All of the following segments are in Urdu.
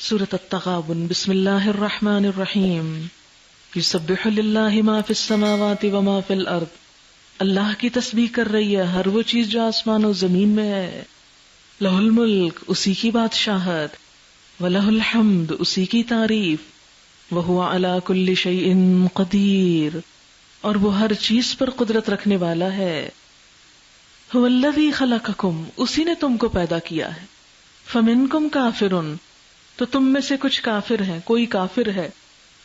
سورۃ التغابن۔ بسم اللہ الرحمن الرحیم۔ یسبح للہ ما فی السماوات وما فی الارض۔ اللہ کی تسبیح کر رہی ہے ہر وہ چیز جو آسمان و زمین میں ہے۔ لہ الملک، اسی کی بادشاہت، ولہ الحمد، اسی کی تعریف، وہو علی کل شیء قدیر، اور وہ ہر چیز پر قدرت رکھنے والا ہے۔ هو الذی خلقکم، اسی نے تم کو پیدا کیا ہے۔ فمنکم کافر، تو تم میں سے کچھ کافر ہیں، کوئی کافر ہے۔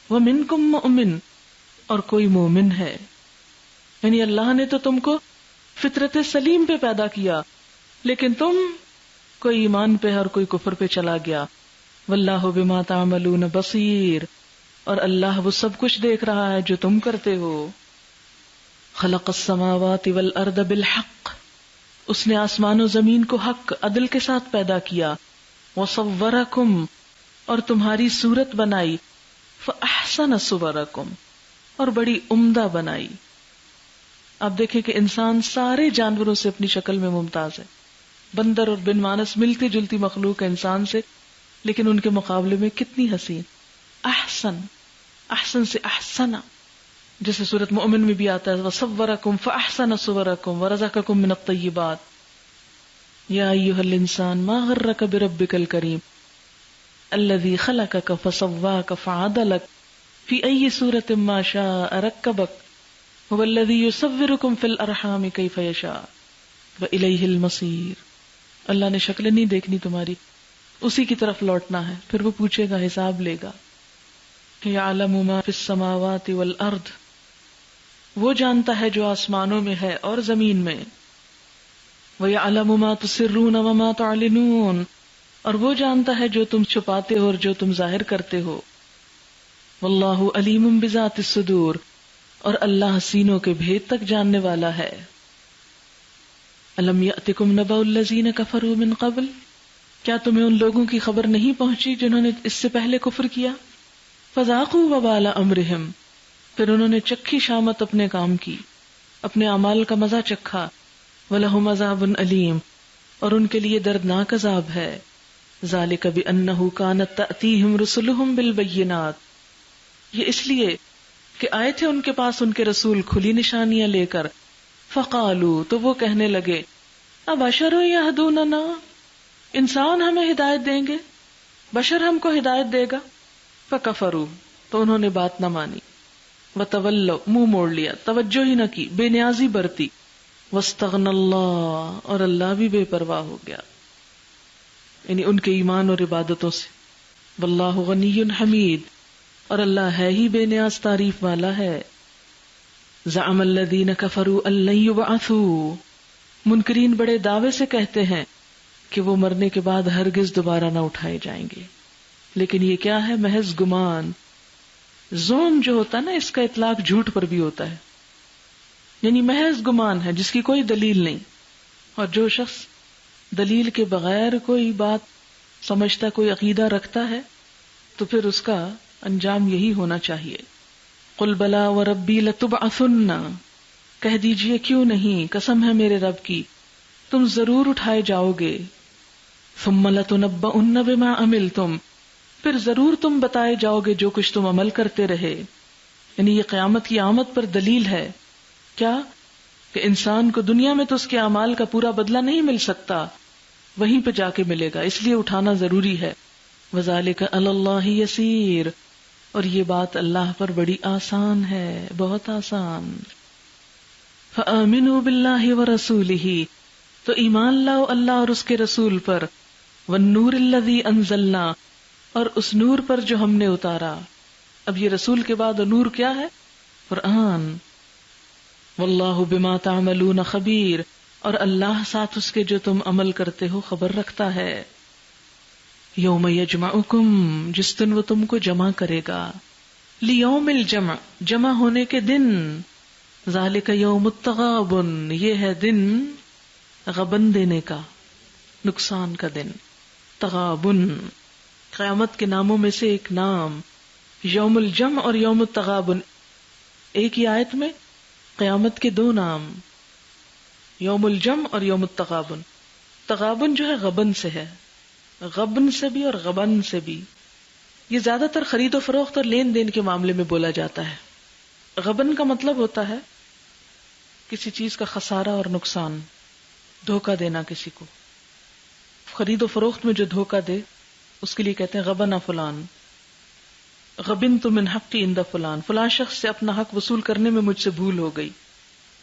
ومنکم مؤمن، اور کوئی مومن ہے۔ یعنی اللہ نے تو تم کو فطرت سلیم پہ پیدا کیا، لیکن تم کوئی ایمان پہ اور کوئی کفر پہ چلا گیا۔ واللہ بما تعملون بصیر، اور اللہ وہ سب کچھ دیکھ رہا ہے جو تم کرتے ہو۔ خلق السماوات والارض بالحق، اس نے آسمان و زمین کو حق، عدل کے ساتھ پیدا کیا۔ وصورکم، اور تمہاری صورت بنائی۔ فاحسن صورکم، اور بڑی عمدہ بنائی۔ آپ دیکھیں کہ انسان سارے جانوروں سے اپنی شکل میں ممتاز ہے۔ بندر اور بن مانس ملتی جلتی مخلوق ہے انسان سے، لیکن ان کے مقابلے میں کتنی حسین۔ احسن، احسن سے احسنا، جیسے سورۃ مؤمن میں بھی آتا ہے وصورکم فاحسن صورکم ورزقکم من الطیبات۔ یا ایھا الانسان ما غرک بربک الکریم الذی خلقک فسواک فعدلک فی ای صورۃ ما شاء رکبک هو الذی یصورکم فی الارحام کیف یشاء والیہ المصیر۔ اللہ نے شکل نہیں دیکھنی تمہاری، اسی کی طرف لوٹنا ہے، پھر وہ پوچھے گا، حساب لے گا۔ یعلم ما فی السماوات والارض، وہ جانتا ہے جو آسمانوں میں ہے اور زمین میں۔ وَيَعْلَمُ مَا تُسِرُّونَ وَمَا تُعْلِنُونَ، اور وہ جانتا ہے جو تم چھپاتے ہو اور جو تم ظاہر کرتے ہو۔ وَاللَّهُ عَلِيمٌ بِذَاتِ الصُّدُورِ، اور اللہ سینوں کے بھید تک جاننے والا ہے۔ أَلَمْ يَأْتِكُمْ نَبَأُ الَّذِينَ كَفَرُوا مِنْ قَبْلُ، کیا تمہیں ان لوگوں کی خبر نہیں پہنچی جنہوں نے اس سے پہلے کفر کیا؟ فَذَاقُوا وَبَالَ أَمْرِهِمْ، پھر انہوں نے چکھی شامت اپنے کام کی، اپنے اعمال کا مزہ چکھا۔ وَلَهُمْ عَذَابٌ أَلِيمٌ، اور ان کے لیے دردناک عذاب ہے۔ ذَلِكَ بِأَنَّهُ كَانَتْ تَأْتِيهِمْ رُسُلُهُمْ بِالْبَيِّنَاتِ، یہ اس لیے کہ آئے تھے ان کے پاس ان کے رسول کھلی نشانیاں لے کر۔ فَقَالُوا، تو وہ کہنے لگے، أَبَشَرٌ يَهْدُونَنَا، انسان ہمیں ہدایت دیں گے، بشر ہم کو ہدایت دے گا۔ فَكَفَرُوا، تو انہوں نے بات نہ مانی۔ وَتَوَلَّوْا، منہ موڑ لیا، توجہ ہی نہ کی، بے نیازی برتی۔ وَاسْتَغْنَى اللَّهُ، اور اللہ بھی بے پرواہ ہو گیا، یعنی ان کے ایمان اور عبادتوں سے۔ وَاللَّهُ غَنِيٌّ حَمِيدٌ، اور اللہ ہے ہی بے نیاز تعریف والا ہے۔ زَعَمَ الَّذِينَ كَفَرُوا أَن لَّن يُبْعَثُوا، منکرین بڑے دعوے سے کہتے ہیں کہ وہ مرنے کے بعد ہرگز دوبارہ نہ اٹھائے جائیں گے، لیکن یہ کیا ہے؟ محض گمان۔ زوم جو ہوتا ہے نا، اس کا اطلاق جھوٹ پر بھی ہوتا ہے، یعنی محض گمان ہے جس کی کوئی دلیل نہیں۔ اور جو شخص دلیل کے بغیر کوئی بات سمجھتا، کوئی عقیدہ رکھتا ہے، تو پھر اس کا انجام یہی ہونا چاہیے۔ قل بلا وربی لتبعثن، کہہ دیجئے کیوں نہیں، قسم ہے میرے رب کی، تم ضرور اٹھائے جاؤ گے۔ ثم لتنبؤن بما عملتم، پھر ضرور تم بتائے جاؤ گے جو کچھ تم عمل کرتے رہے۔ یعنی یہ قیامت کی آمد پر دلیل ہے۔ کیا کہ انسان کو دنیا میں تو اس کے اعمال کا پورا بدلہ نہیں مل سکتا، وہیں پہ جا کے ملے گا، اس لیے اٹھانا ضروری ہے۔ وَذَلِكَ عَلَى اللَّهِ يَسِيرٌ، اور یہ بات اللہ پر بڑی آسان ہے، بہت آسان۔ فَآمِنُوا بِاللَّهِ وَرَسُولِهِ، تو ایمان لاؤ اللہ اور اس کے رسول پر۔ وَالنُّورِ الَّذِي أَنزَلْنَا، اور اس نور پر جو ہم نے اتارا۔ اب یہ رسول کے بعد نور کیا ہے؟ قرآن۔ واللہ بما تعملون خبیر، اور اللہ ساتھ اس کے جو تم عمل کرتے ہو خبر رکھتا ہے۔ یوم یجمعکم، جس دن وہ تم کو جمع کرے گا۔ لیوم الجمع، جمع ہونے کے دن۔ ذالک یوم التغابن، یہ ہے دن غبن دینے کا، نقصان کا دن۔ تغابن قیامت کے ناموں میں سے ایک نام۔ یوم الجمع اور یوم التغابن، ایک ہی آیت میں قیامت کے دو نام، یوم الجمع اور یوم التغابن۔ تغابن جو ہے غبن سے ہے، غبن سے بھی اور غبن سے بھی، یہ زیادہ تر خرید و فروخت اور لین دین کے معاملے میں بولا جاتا ہے۔ غبن کا مطلب ہوتا ہے کسی چیز کا خسارہ اور نقصان، دھوکہ دینا کسی کو۔ خرید و فروخت میں جو دھوکہ دے اس کے لیے کہتے ہیں غبن فلان، غبنت من حقی عند فلان، فلان شخص سے اپنا حق وصول کرنے میں مجھ سے بھول ہو گئی۔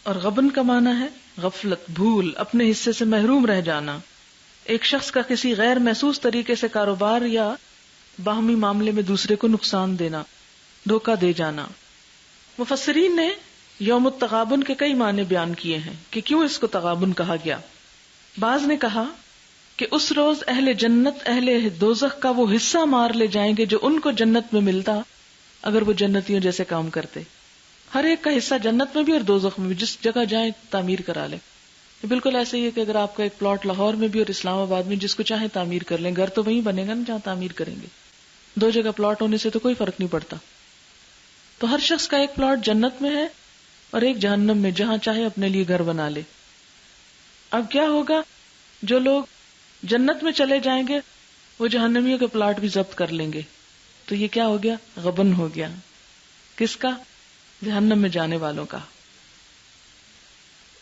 اور غبن کا معنی ہے غفلت، بھول، اپنے حصے سے محروم رہ جانا۔ ایک شخص کا کسی غیر محسوس طریقے سے کاروبار یا باہمی معاملے میں دوسرے کو نقصان دینا، دھوکہ دے جانا۔ مفسرین نے یوم التغابن کے کئی معنی بیان کیے ہیں کہ کیوں اس کو تغابن کہا گیا۔ بعض نے کہا کہ اس روز اہل جنت اہل دوزخ کا وہ حصہ مار لے جائیں گے جو ان کو جنت میں ملتا اگر وہ جنتیوں جیسے کام کرتے۔ ہر ایک کا حصہ جنت میں بھی اور دوزخ میں بھی، جس جگہ جائیں تعمیر کرا لیں۔ بالکل ایسے ہی ہے کہ اگر آپ کا ایک پلاٹ لاہور میں بھی اور اسلام آباد میں، جس کو چاہیں تعمیر کر لیں، گھر تو وہیں بنے گا نا جہاں تعمیر کریں گے۔ دو جگہ پلاٹ ہونے سے تو کوئی فرق نہیں پڑتا۔ تو ہر شخص کا ایک پلاٹ جنت میں ہے اور ایک جہنم میں، جہاں چاہے اپنے لیے گھر بنا لے۔ اب کیا ہوگا؟ جو لوگ جنت میں چلے جائیں گے وہ جہنمیوں کے پلاٹ بھی ضبط کر لیں گے۔ تو یہ کیا ہو گیا؟ غبن ہو گیا۔ کس کا؟ جہنم میں جانے والوں کا۔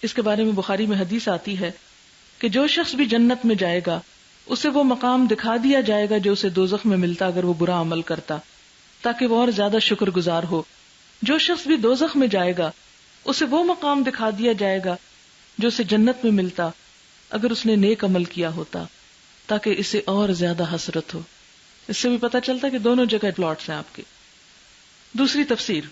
اس کے بارے میں بخاری میں حدیث آتی ہے کہ جو شخص بھی جنت میں جائے گا اسے وہ مقام دکھا دیا جائے گا جو اسے دوزخ میں ملتا اگر وہ برا عمل کرتا، تاکہ وہ اور زیادہ شکر گزار ہو۔ جو شخص بھی دوزخ میں جائے گا اسے وہ مقام دکھا دیا جائے گا جو اسے جنت میں ملتا اگر اس نے نیک عمل کیا ہوتا، تاکہ اسے اور زیادہ حسرت ہو۔ اس سے بھی پتہ چلتا کہ دونوں جگہ پلاٹس ہیں آپ کے۔ دوسری تفسیر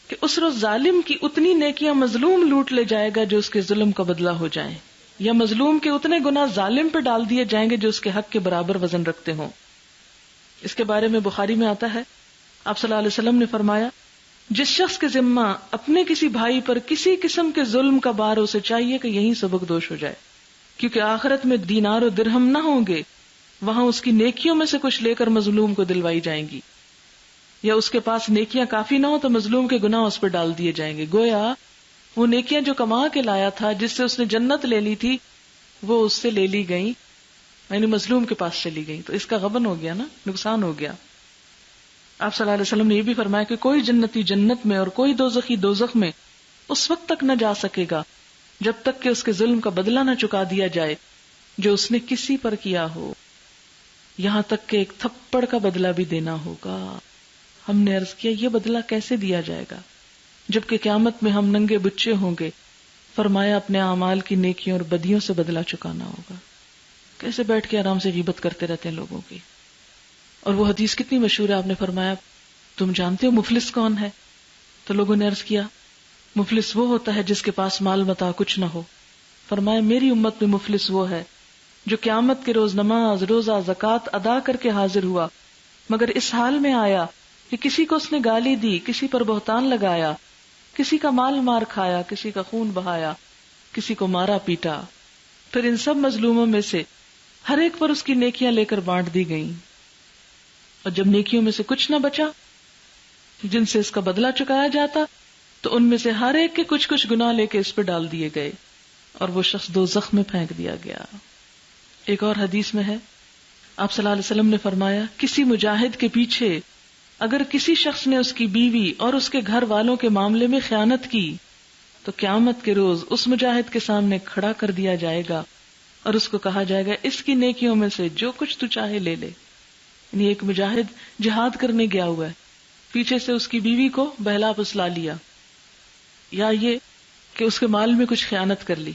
کہ اس روز ظالم کی اتنی نیکیاں مظلوم لوٹ لے جائے گا جو اس کے ظلم کا بدلہ ہو جائیں، یا مظلوم کے اتنے گناہ ظالم پہ ڈال دیے جائیں گے جو اس کے حق کے برابر وزن رکھتے ہوں۔ اس کے بارے میں بخاری میں آتا ہے، آپ صلی اللہ علیہ وسلم نے فرمایا، جس شخص کے ذمہ اپنے کسی بھائی پر کسی قسم کے ظلم کا بار، اسے چاہیے کہ یہیں سبق دوش ہو جائے، کیونکہ آخرت میں دینار و درہم نہ ہوں گے، وہاں اس کی نیکیوں میں سے کچھ لے کر مظلوم کو دلوائی جائیں گی، یا اس کے پاس نیکیاں کافی نہ ہو تو مظلوم کے گناہ اس پر ڈال دیے جائیں گے۔ گویا وہ نیکیاں جو کما کے لایا تھا، جس سے اس نے جنت لے لی تھی، وہ اس سے لے لی گئی، یعنی مظلوم کے پاس چلی گئی، تو اس کا غبن ہو گیا نا، نقصان ہو گیا۔ آپ صلی اللہ علیہ وسلم نے یہ بھی فرمایا کہ کوئی جنتی جنت میں اور کوئی دوزخی دوزخ میں اس وقت تک نہ جا سکے گا جب تک کہ اس کے ظلم کا بدلہ نہ چکا دیا جائے جو اس نے کسی پر کیا ہو، یہاں تک کہ ایک تھپڑ کا بدلہ بھی دینا ہوگا۔ ہم نے عرض کیا یہ بدلہ کیسے دیا جائے گا جبکہ قیامت میں ہم ننگے بچے ہوں گے؟ فرمایا اپنے اعمال کی نیکیوں اور بدیوں سے بدلہ چکانا ہوگا۔ کیسے بیٹھ کے آرام سے غیبت کرتے رہتے ہیں لوگوں کی۔ اور وہ حدیث کتنی مشہور ہے، آپ نے فرمایا تم جانتے ہو مفلس کون ہے؟ تو لوگوں نے عرض کیا مفلس وہ ہوتا ہے جس کے پاس مال متاع کچھ نہ ہو۔ فرمایا میری امت میں مفلس وہ ہے جو قیامت کے روز نماز، روزہ، زکوٰۃ ادا کر کے حاضر ہوا مگر اس حال میں آیا کہ کسی کو اس نے گالی دی، کسی پر بہتان لگایا، کسی کا مال مار کھایا، کسی کا خون بہایا، کسی کو مارا پیٹا، پھر ان سب مظلوموں میں سے ہر ایک پر اس کی نیکیاں لے کر بانٹ دی گئیں، اور جب نیکیوں میں سے کچھ نہ بچا جن سے اس کا بدلہ چکایا جاتا تو ان میں سے ہر ایک کے کچھ کچھ گناہ لے کے اس پہ ڈال دیے گئے اور وہ شخص دوزخ میں پھینک دیا گیا۔ ایک اور حدیث میں ہے، آپ صلی اللہ علیہ وسلم نے فرمایا کسی مجاہد کے پیچھے اگر کسی شخص نے اس کی بیوی اور اس کے گھر والوں کے معاملے میں خیانت کی تو قیامت کے روز اس مجاہد کے سامنے کھڑا کر دیا جائے گا اور اس کو کہا جائے گا اس کی نیکیوں میں سے جو کچھ تو چاہے لے لے۔ یعنی ایک مجاہد جہاد کرنے گیا ہوا ہے، پیچھے سے اس کی بیوی کو بہلا پسلا لیا یا یہ کہ اس کے مال میں کچھ خیانت کر لی،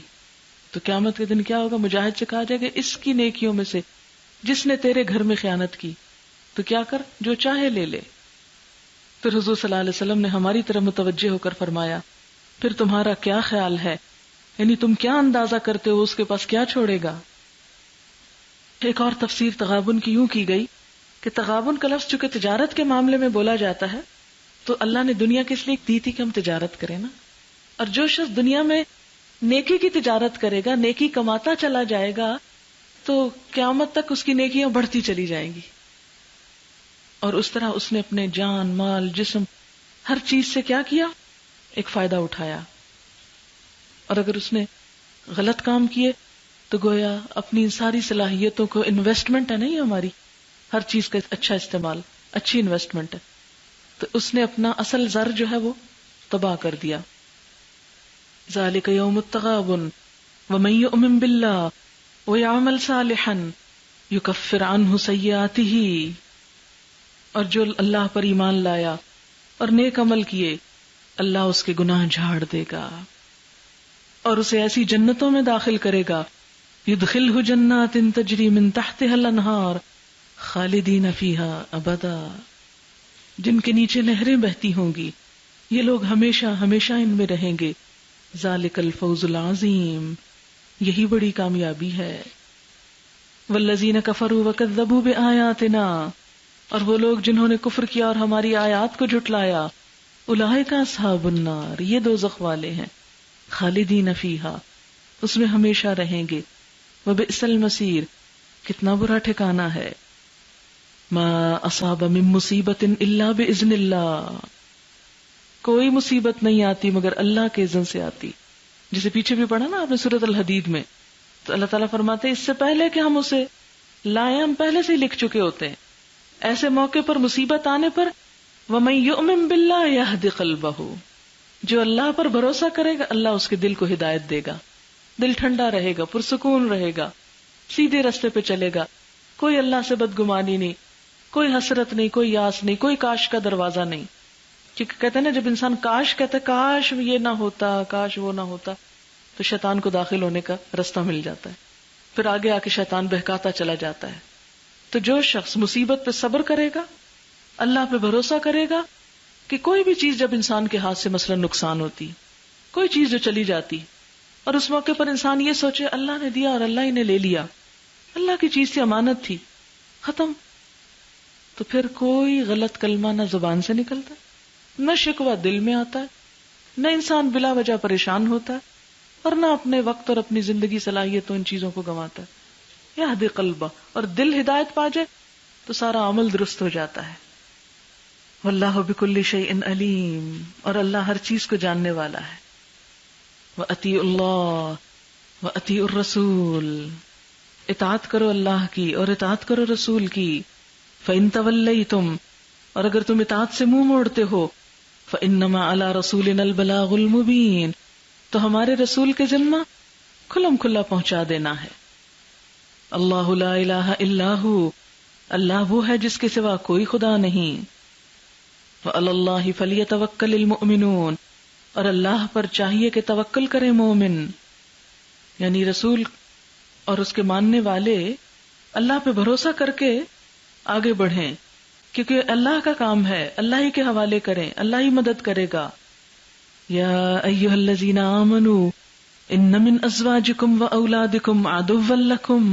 تو قیامت کے دن کیا ہوگا؟ مجاہد سے کہا جائے گا اس کی نیکیوں میں سے جس نے تیرے گھر میں خیانت کی تو کیا کر، جو چاہے لے لے۔ پھر حضور صلی اللہ علیہ وسلم نے ہماری طرف متوجہ ہو کر فرمایا پھر تمہارا کیا خیال ہے، یعنی تم کیا اندازہ کرتے ہو اس کے پاس کیا چھوڑے گا؟ ایک اور تفسیر تغابن کی یوں کی گئی کہ تغابن کا لفظ چونکہ تجارت کے معاملے میں بولا جاتا ہے تو اللہ نے دنیا کس لیے دی تھی کہ ہم تجارت کریں نا، اور جو شخص دنیا میں نیکی کی تجارت کرے گا، نیکی کماتا چلا جائے گا تو قیامت تک اس کی نیکیاں بڑھتی چلی جائیں گی، اور اس طرح اس نے اپنے جان، مال، جسم، ہر چیز سے کیا کیا؟ ایک فائدہ اٹھایا۔ اور اگر اس نے غلط کام کیے تو گویا اپنی ساری صلاحیتوں کو، انویسٹمنٹ ہے نہیں ہماری، ہر چیز کا اچھا استعمال، اچھی انویسٹمنٹ ہے، تو اس نے اپنا اصل زر جو ہے وہ تباہ کر دیا. ذالک یوم التغابن ومن یؤمن باللہ ویعمل صالحا یکفر عنہ سیئاتہ، اور جو اللہ پر ایمان لایا اور نیک عمل کیے اللہ اس کے گناہ جھاڑ دے گا اور اسے ایسی جنتوں میں داخل کرے گا، یدخلہ جنات تجری من تحتها الانہار خالدین فیہا ابدا، جن کے نیچے نہریں بہتی ہوں گی، یہ لوگ ہمیشہ ہمیشہ ان میں رہیں گے. ذالک الفوز العظیم، یہی بڑی کامیابی ہے. والذین کفروا وکذبوا بآیاتنا، اور وہ لوگ جنہوں نے کفر کیا اور ہماری آیات کو جھٹلایا، اولئک اصحاب النار، یہ دوزخ والے ہیں. خالدین فیہا، اس میں ہمیشہ رہیں گے. وبئس المصیر، کتنا برا ٹھکانہ ہے. ما اصاب من مصیبت الا باذن اللہ، کوئی مصیبت نہیں آتی مگر اللہ کے اذن سے آتی. جسے پیچھے بھی پڑھا نا آپ نے سورۃ الحدید میں، تو اللہ تعالیٰ فرماتے ہیں اس سے پہلے کہ ہم اسے لائیں ہم پہلے سے ہی لکھ چکے ہوتے ہیں. ایسے موقع پر مصیبت آنے پر وَمَن يُؤْمِن بِاللَّهِ يَهْدِ قَلْبَهُ، جو اللہ پر بھروسہ کرے گا اللہ اس کے دل کو ہدایت دے گا، دل ٹھنڈا رہے گا، پرسکون رہے گا، سیدھے راستے پہ چلے گا. کوئی اللہ سے بدگمانی نہیں، کوئی حسرت نہیں، کوئی یاس نہیں، کوئی کاش کا دروازہ نہیں. کیونکہ کہتے ہیں نا جب انسان کاش کہتا ہے کاش یہ نہ ہوتا، کاش وہ نہ ہوتا، تو شیطان کو داخل ہونے کا رستہ مل جاتا ہے، پھر آگے آ کے شیطان بہکاتا چلا جاتا ہے. تو جو شخص مصیبت پہ صبر کرے گا، اللہ پہ بھروسہ کرے گا کہ کوئی بھی چیز جب انسان کے ہاتھ سے مثلا نقصان ہوتی، کوئی چیز جو چلی جاتی، اور اس موقع پر انسان یہ سوچے اللہ نے دیا اور اللہ ہی نے لے لیا، اللہ کی چیز سے امانت تھی، ختم، تو پھر کوئی غلط کلمہ نہ زبان سے نکلتا، نہ شکوہ دل میں آتا ہے، نہ انسان بلا وجہ پریشان ہوتا ہے، اور نہ اپنے وقت اور اپنی زندگی صلاحیتوں ان چیزوں کو گنواتا ہے. یہدی قلبہ، اور دل ہدایت پا جائے تو سارا عمل درست ہو جاتا ہے. واللہ بکل شیء علیم، اور اللہ ہر چیز کو جاننے والا ہے. وَأَطِیعُوا اللَّهَ وَأَطِیعُوا الرَّسُولَ، اطاعت کرو اللہ کی اور اطاعت کرو رسول کی. فَإِن تَوَلَّيْتُمْ، اور اگر تم اطاعت سے منہ موڑتے ہو، فَإِنَّمَا عَلَىٰ رَسُولِنَا الْبَلَاغُ الْمُبِينُ، تو ہمارے رسول کے ذمہ کھلم کھلا پہنچا دینا ہے. اللہ لا الہ الا ہو، اللہ وہ ہے جس کے سوا کوئی خدا نہیں. وعلی اللہ فلیتوکل المؤمنون، اور اللہ پر چاہیے کہ توکل کرے مومن، یعنی رسول اور اس کے ماننے والے اللہ پہ بھروسہ کر کے آگے بڑھیں، کیونکہ اللہ کا کام ہے، اللہ ہی کے حوالے کریں، اللہ ہی مدد کرے گا. یا ایھا الذین آمنوا ان من ازواجکم واولادکم عدوا لکم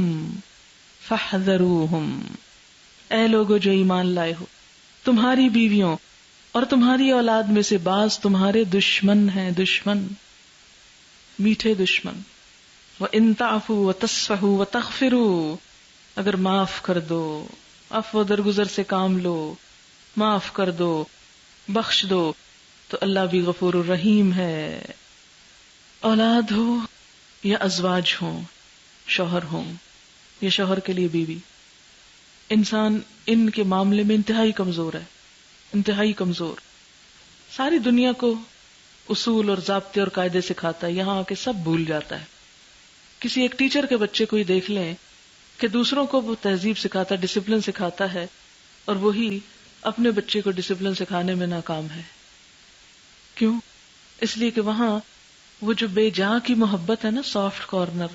فاحذروہم، اے لوگو جو ایمان لائے ہو، تمہاری بیویوں اور تمہاری اولاد میں سے بعض تمہارے دشمن ہیں، دشمن، میٹھے دشمن. وَإِن تَعْفُوا وَتَصْفَحُوا وَتَغْفِرُوا، اگر معاف کر دو، عفو درگزر سے کام لو، معاف کر دو، بخش دو، تو اللہ بھی غفور الرحیم ہے. اولاد ہو یا ازواج ہوں، شوہر ہوں یا شوہر کے لیے بیوی، انسان ان کے معاملے میں انتہائی کمزور ہے، انتہائی کمزور. ساری دنیا کو اصول اور ضابطے اور قاعدے سکھاتا ہے، یہاں آ کے سب بھول جاتا ہے. کسی ایک ٹیچر کے بچے کو ہی دیکھ لیں کہ دوسروں کو وہ تہذیب سکھاتا ہے، ڈسپلن سکھاتا ہے، اور وہی اپنے بچے کو ڈسپلن سکھانے میں ناکام ہے. کیوں؟ اس لیے کہ وہاں وہ جو بے جا کی محبت ہے نا، سافٹ کارنر،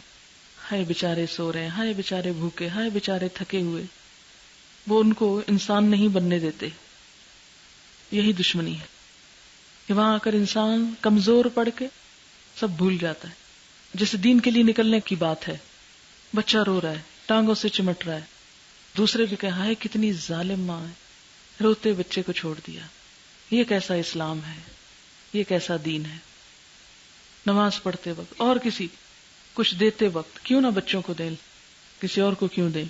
ہائے بیچارے سو رہے ہیں، ہائے بیچارے بھوکے، ہائے بیچارے تھکے ہوئے، وہ ان کو انسان نہیں بننے دیتے. یہی دشمنی ہے کہ وہاں آ کر انسان کمزور پڑ کے سب بھول جاتا ہے. جیسے دین کے لیے نکلنے کی بات ہے، بچہ رو رہا ہے، ٹانگوں سے چمٹ رہا ہے، دوسرے بھی کہ ہائے کتنی ظالم ماں ہے، روتے بچے کو چھوڑ دیا. یہ کیسا اسلام ہے، یہ کیسا دین ہے. نماز پڑھتے وقت اور کسی کچھ دیتے وقت کیوں نہ بچوں کو دیں، کسی اور کو کیوں دیں.